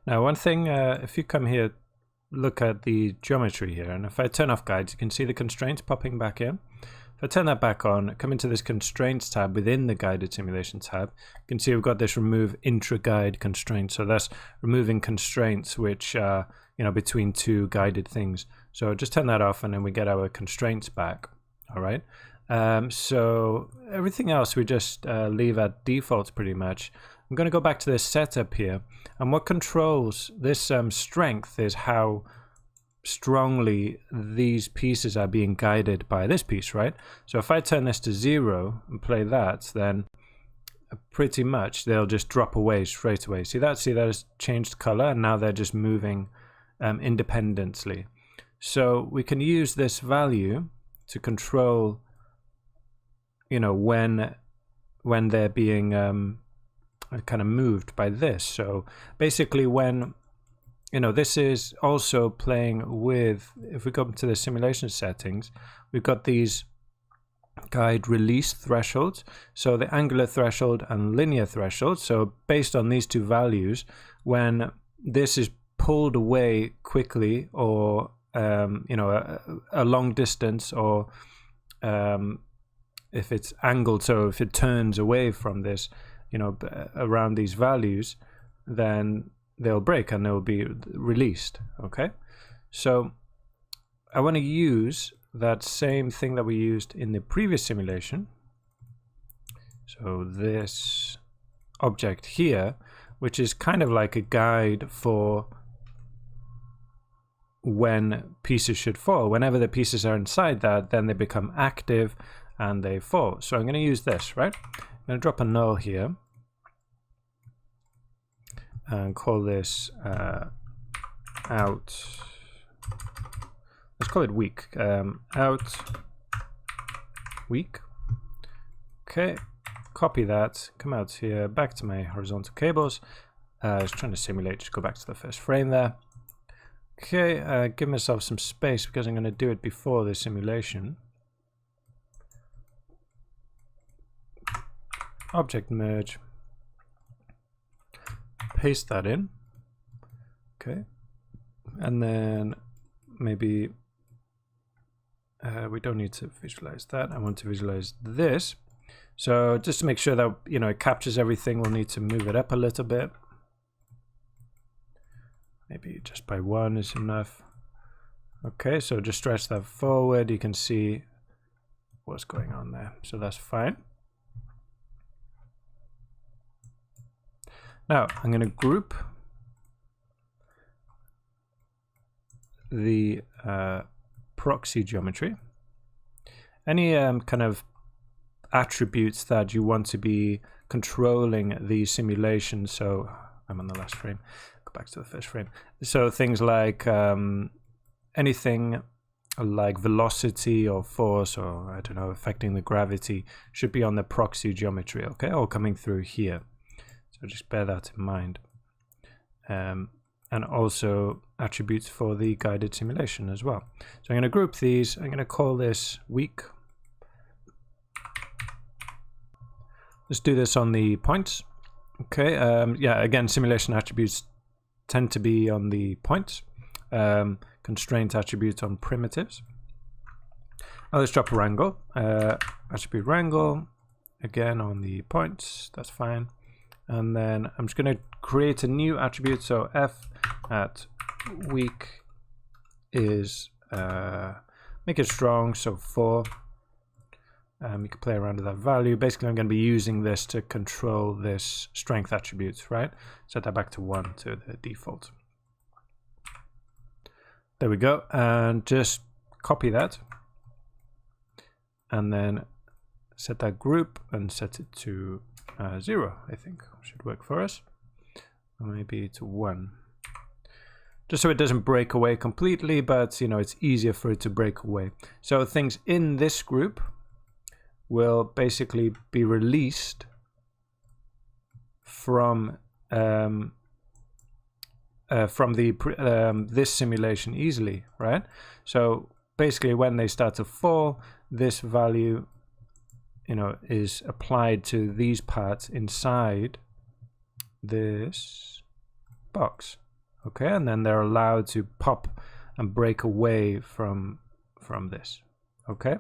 Now, one thing, if you come here, look at the geometry here, and if I turn off guides, you can see the constraints popping back in. If I turn that back on, come into this constraints tab within the guided simulation tab, you can see we've got this remove intra-guide constraint. So that's removing constraints which are, between two guided things. So just turn that off and then we get our constraints back. All right. So everything else we just leave at default pretty much. I'm going to go back to this setup here, and what controls this strength is how strongly these pieces are being guided by this piece, right? So if I turn this to 0 and play that, then pretty much they'll just drop away straight away. See that? See that has changed color, and now they're just moving independently. So we can use this value to control, when they're being kind of moved by this. So basically when this is also playing with, if we go to the simulation settings, we've got these guide release thresholds, so the angular threshold and linear threshold. So based on these two values, when this is pulled away quickly, or a long distance, or if it's angled, so if it turns away from this, around these values, then they'll break and they'll be released. Okay, so I want to use that same thing that we used in the previous simulation. So this object here, which is kind of like a guide for when pieces should fall. Whenever the pieces are inside that, then they become active and they fall. So I'm going to use this, right? I'm going to drop a null here and call this out. Let's call it weak. Out weak. Okay, copy that, come out here, back to my horizontal cables. I was trying to simulate, just go back to the first frame there. Okay, give myself some space because I'm going to do it before the simulation. Object merge. Paste that in. Okay. And then maybe we don't need to visualize that. I want to visualize this. So just to make sure that it captures everything, we'll need to move it up a little bit. Maybe just by 1 is enough. Okay, so just stretch that forward. You can see what's going on there. So that's fine. Now I'm going to group the proxy geometry. Any kind of attributes that you want to be controlling the simulation. So I'm on the last frame. Go back to the first frame. So things like anything like velocity or force, or I don't know, affecting the gravity, should be on the proxy geometry. Okay, all coming through here. So just bear that in mind. And also attributes for the guided simulation as well. So I'm going to group these. I'm going to call this weak. Let's do this on the points. Okay, yeah, again, simulation attributes tend to be on the points. Constraint attributes on primitives. Now let's drop a wrangle. Attribute wrangle, again on the points, that's fine. And then I'm just going to create a new attribute. So f at weak is make it strong, so 4. You can play around with that value. Basically, I'm going to be using this to control this strength attributes, right? Set that back to 1 to the default. There we go. And just copy that. And then set that group and set it to 0, I think should work for us. Or maybe to 1. Just so it doesn't break away completely, but it's easier for it to break away. So things in this group will basically be released from this simulation easily, right? So basically, when they start to fall, this value, is applied to these parts inside this box. Okay, and then they're allowed to pop and break away from this. Okay,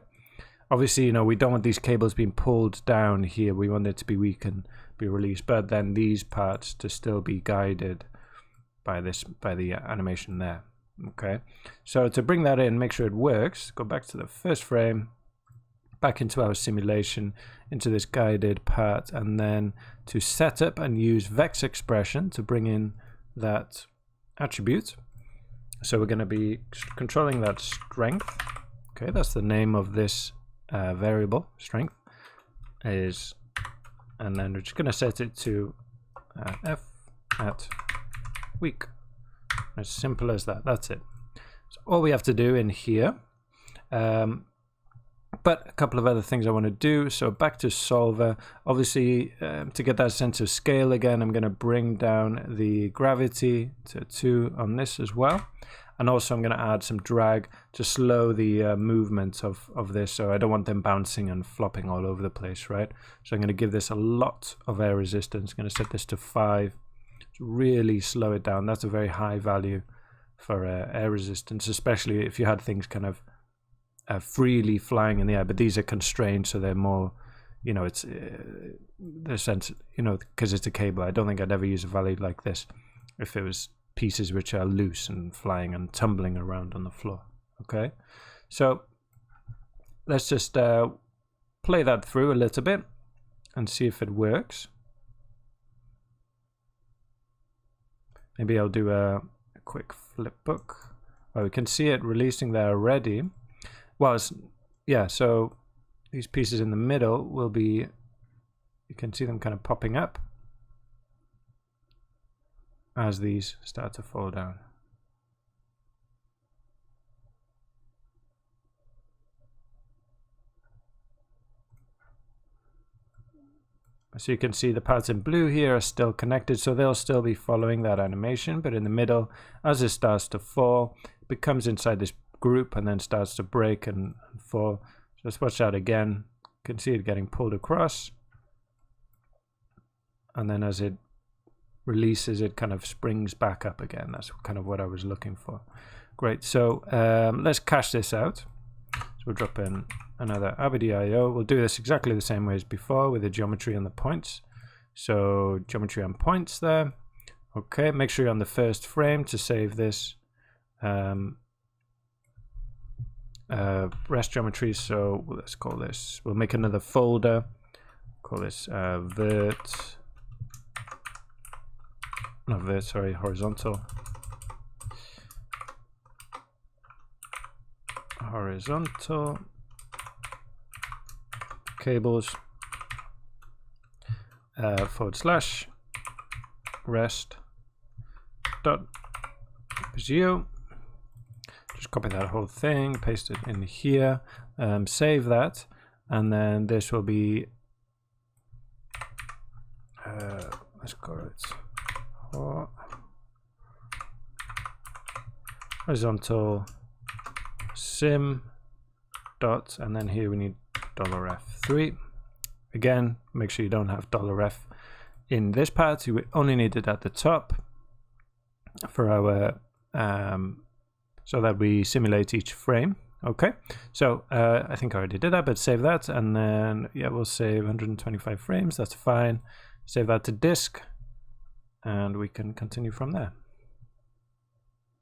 obviously, you know, we don't want these cables being pulled down here. We want it to be weak and be released, but then these parts to still be guided by the animation there. Okay, so to bring that in, make sure it works, go back to the first frame, back into our simulation, into this guided part, and then to set up and use vex expression to bring in that attribute. So we're going to be controlling that strength. Okay, that's the name of this variable, strength is, and then we're just going to set it to f at weak. As simple as that. That's it. So all we have to do in here. But a couple of other things I want to do. So back to solver. Obviously, to get that sense of scale again, I'm going to bring down the gravity to 2 on this as well. And also I'm going to add some drag to slow the movement of this. So I don't want them bouncing and flopping all over the place, right? So I'm going to give this a lot of air resistance. I'm going to set this to 5. To really slow it down. That's a very high value for air resistance, especially if you had things kind of freely flying in the air, but these are constrained, so they're more, you know, it's the sense, you know, because it's a cable. I don't think I'd ever use a value like this if it was pieces which are loose and flying and tumbling around on the floor. Okay, so let's just play that through a little bit and see if it works. Maybe I'll do a quick flip book. Oh, we can see it releasing there already. Well, yeah, so these pieces in the middle will be, you can see them kind of popping up as these start to fall down. So you can see the parts in blue here are still connected, so they'll still be following that animation, but in the middle, as it starts to fall, it becomes inside this group and then starts to break and fall. So let's watch that again. You can see it getting pulled across, and then as it releases, it kind of springs back up again. That's kind of what I was looking for. Great, so let's cache this out. So we'll drop in another ABD.io. We'll do this exactly the same way as before with the geometry and the points. So geometry and points there. Okay, make sure you're on the first frame to save this rest geometry. So let's call this, we'll make another folder, call this horizontal cables / rest dot geo. Just copy that whole thing, paste it in here, save that, and then this will be let's call it horizontal sim dot, and then here we need $F3. Again, make sure you don't have $F in this part. You only need it at the top for our so that we simulate each frame. Okay, so I think I already did that, but save that, and then yeah, we'll save 125 frames. That's fine. Save that to disk, and we can continue from there.